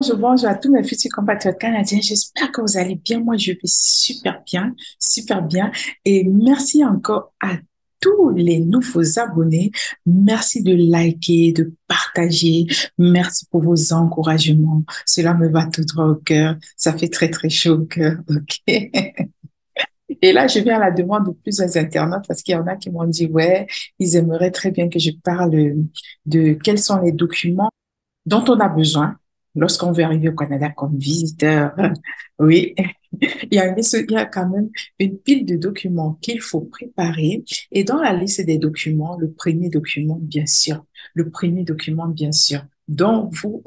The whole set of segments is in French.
Bonjour à tous mes futurs compatriotes canadiens. J'espère que vous allez bien. Moi, je vais super bien, super bien. Et merci encore à tous les nouveaux abonnés. Merci de liker, de partager. Merci pour vos encouragements. Cela me va tout droit au cœur. Ça fait très, très chaud au cœur. OK. Et là, je viens à la demande de plusieurs internautes parce qu'il y en a qui m'ont dit, ouais, ils aimeraient très bien que je parle de quels sont les documents dont on a besoin lorsqu'on veut arriver au Canada comme visiteur. Oui, il y a quand même une pile de documents qu'il faut préparer. Et dans la liste des documents, le premier document, bien sûr, dont vous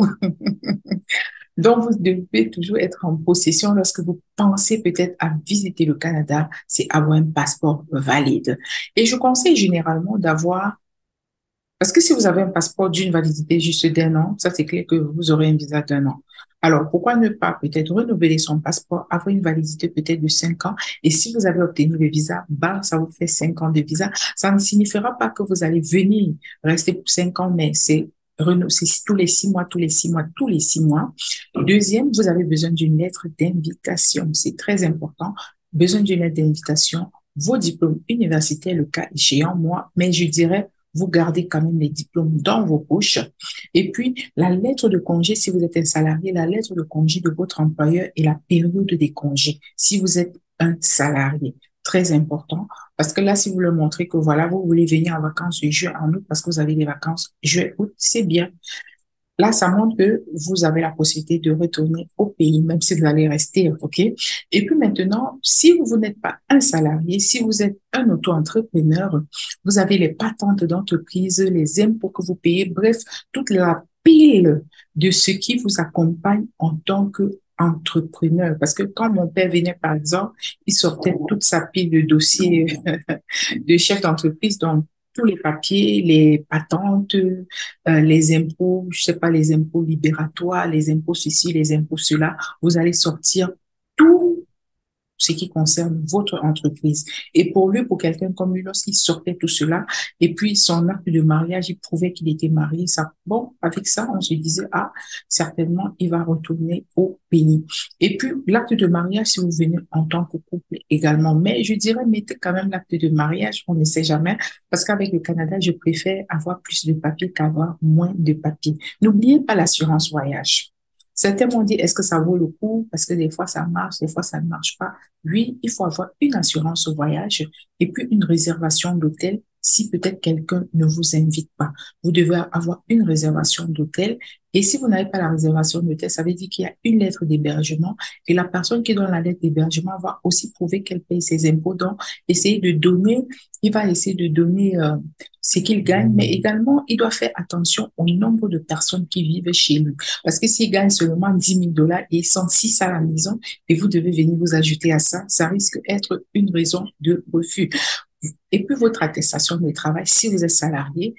devez toujours être en possession lorsque vous pensez peut-être à visiter le Canada, c'est avoir un passeport valide. Et je conseille généralement d'avoir parce que si vous avez un passeport d'une validité juste d'un an, ça c'est clair que vous aurez un visa d'un an. Alors, pourquoi ne pas peut-être renouveler son passeport, avoir une validité peut-être de 5 ans, et si vous avez obtenu le visa, bah, ça vous fait 5 ans de visa. Ça ne signifiera pas que vous allez venir rester pour 5 ans, mais c'est tous les 6 mois, tous les 6 mois, tous les 6 mois. Deuxième, vous avez besoin d'une lettre d'invitation. C'est très important. Besoin d'une lettre d'invitation, vos diplômes universitaires, le cas échéant, moi, mais je dirais vous gardez quand même les diplômes dans vos poches. Et puis, la lettre de congé, si vous êtes un salarié, la lettre de congé de votre employeur et la période des congés, si vous êtes un salarié. Très important, parce que là, si vous leur montrez que voilà, vous voulez venir en vacances de juin en août parce que vous avez des vacances juin, août, c'est bien. Là, ça montre que vous avez la possibilité de retourner au pays, même si vous allez rester, OK? Et puis maintenant, si vous n'êtes pas un salarié, si vous êtes un auto-entrepreneur, vous avez les patentes d'entreprise, les impôts que vous payez, bref, toute la pile de ce qui vous accompagne en tant qu'entrepreneur. Parce que quand mon père venait, par exemple, il sortait toute sa pile de dossiers de chef d'entreprise, donc tous les papiers, les patentes, les impôts, je sais pas, les impôts libératoires, les impôts ceci, les impôts cela, vous allez sortir tout ce qui concerne votre entreprise. Et pour lui, pour quelqu'un comme lui, lorsqu'il sortait tout cela, et puis son acte de mariage, il prouvait qu'il était marié, ça, bon, avec ça, on se disait, ah, certainement, il va retourner au pays. Et puis, l'acte de mariage, si vous venez en tant que couple également, mais je dirais, mettez quand même l'acte de mariage, on ne sait jamais, parce qu'avec le Canada, je préfère avoir plus de papiers qu'avoir moins de papiers. N'oubliez pas l'assurance voyage. Certains m'ont dit, est-ce que ça vaut le coup? Parce que des fois, ça marche, des fois, ça ne marche pas. Oui, il faut avoir une assurance au voyage et puis une réservation d'hôtel si peut-être quelqu'un ne vous invite pas. Vous devez avoir une réservation d'hôtel et si vous n'avez pas la réservation d'hôtel, ça veut dire qu'il y a une lettre d'hébergement et la personne qui donne la lettre d'hébergement va aussi prouver qu'elle paye ses impôts. Donc, essayer de donner, il va essayer de donner ce qu'il gagne, mais également, il doit faire attention au nombre de personnes qui vivent chez lui. Parce que s'il gagne seulement 10 000 $ et ils sont 6 à la maison, et vous devez venir vous ajouter à ça, ça risque d'être une raison de refus. Et puis votre attestation de travail, si vous êtes salarié,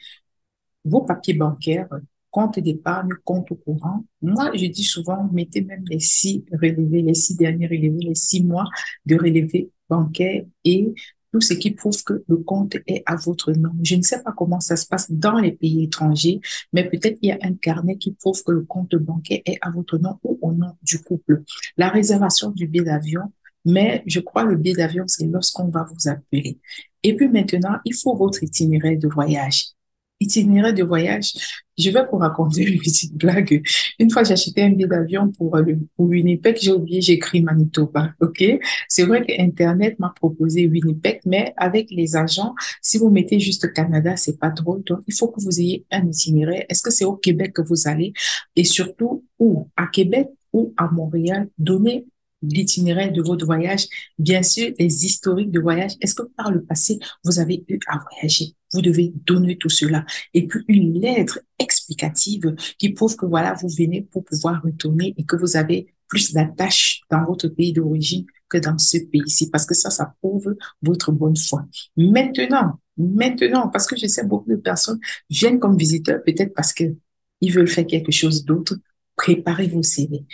vos papiers bancaires, compte d'épargne, compte courant. Moi, je dis souvent, mettez même les 6 relevés, les 6 derniers relevés, les 6 mois de relevés bancaires et tout ce qui prouve que le compte est à votre nom. Je ne sais pas comment ça se passe dans les pays étrangers, mais peut-être il y a un carnet qui prouve que le compte bancaire est à votre nom ou au nom du couple. La réservation du billet d'avion, mais je crois le billet d'avion, c'est lorsqu'on va vous appeler. Et puis maintenant, il faut votre itinéraire de voyage. Itinéraire de voyage, je vais vous raconter une petite blague. Une fois, j'ai acheté un billet d'avion pour Winnipeg, j'ai oublié, j'ai écrit Manitoba, ok? C'est vrai que Internet m'a proposé Winnipeg, mais avec les agents, si vous mettez juste Canada, c'est pas drôle. Donc, il faut que vous ayez un itinéraire. Est-ce que c'est au Québec que vous allez? Et surtout, où? À Québec ou à Montréal? Donnez l'itinéraire de votre voyage, bien sûr, les historiques de voyage. Est-ce que par le passé, vous avez eu à voyager? Vous devez donner tout cela. Et puis une lettre explicative qui prouve que voilà, vous venez pour pouvoir retourner et que vous avez plus d'attache dans votre pays d'origine que dans ce pays-ci, parce que ça prouve votre bonne foi. Maintenant, parce que je sais beaucoup de personnes viennent comme visiteurs, peut-être parce que ils veulent faire quelque chose d'autre. Préparez vos CV.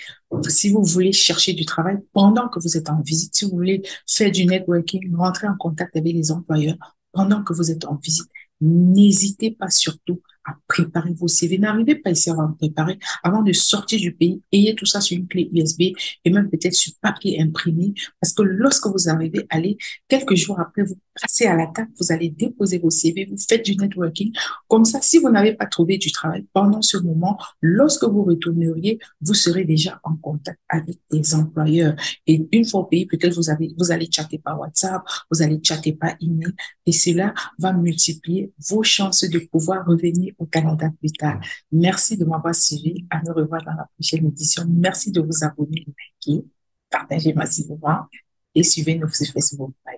Si vous voulez chercher du travail pendant que vous êtes en visite, si vous voulez faire du networking, rentrer en contact avec les employeurs pendant que vous êtes en visite, n'hésitez pas surtout à préparer vos CV. N'arrivez pas ici avant de préparer, avant de sortir du pays. Ayez tout ça sur une clé USB et même peut-être sur papier imprimé. Parce que lorsque vous arrivez, allez, quelques jours après, vous passez à la table, vous allez déposer vos CV, vous faites du networking. Comme ça, si vous n'avez pas trouvé du travail pendant ce moment, lorsque vous retourneriez, vous serez déjà en contact avec des employeurs. Et une fois au pays, peut-être vous allez chatter par WhatsApp, vous allez chatter par email, et cela va multiplier vos chances de pouvoir revenir au Canada plus tard. Merci de m'avoir suivi. À nous revoir dans la prochaine édition. Merci de vous abonner, liker, partager massivement et suivez nos sur Facebook. Bye.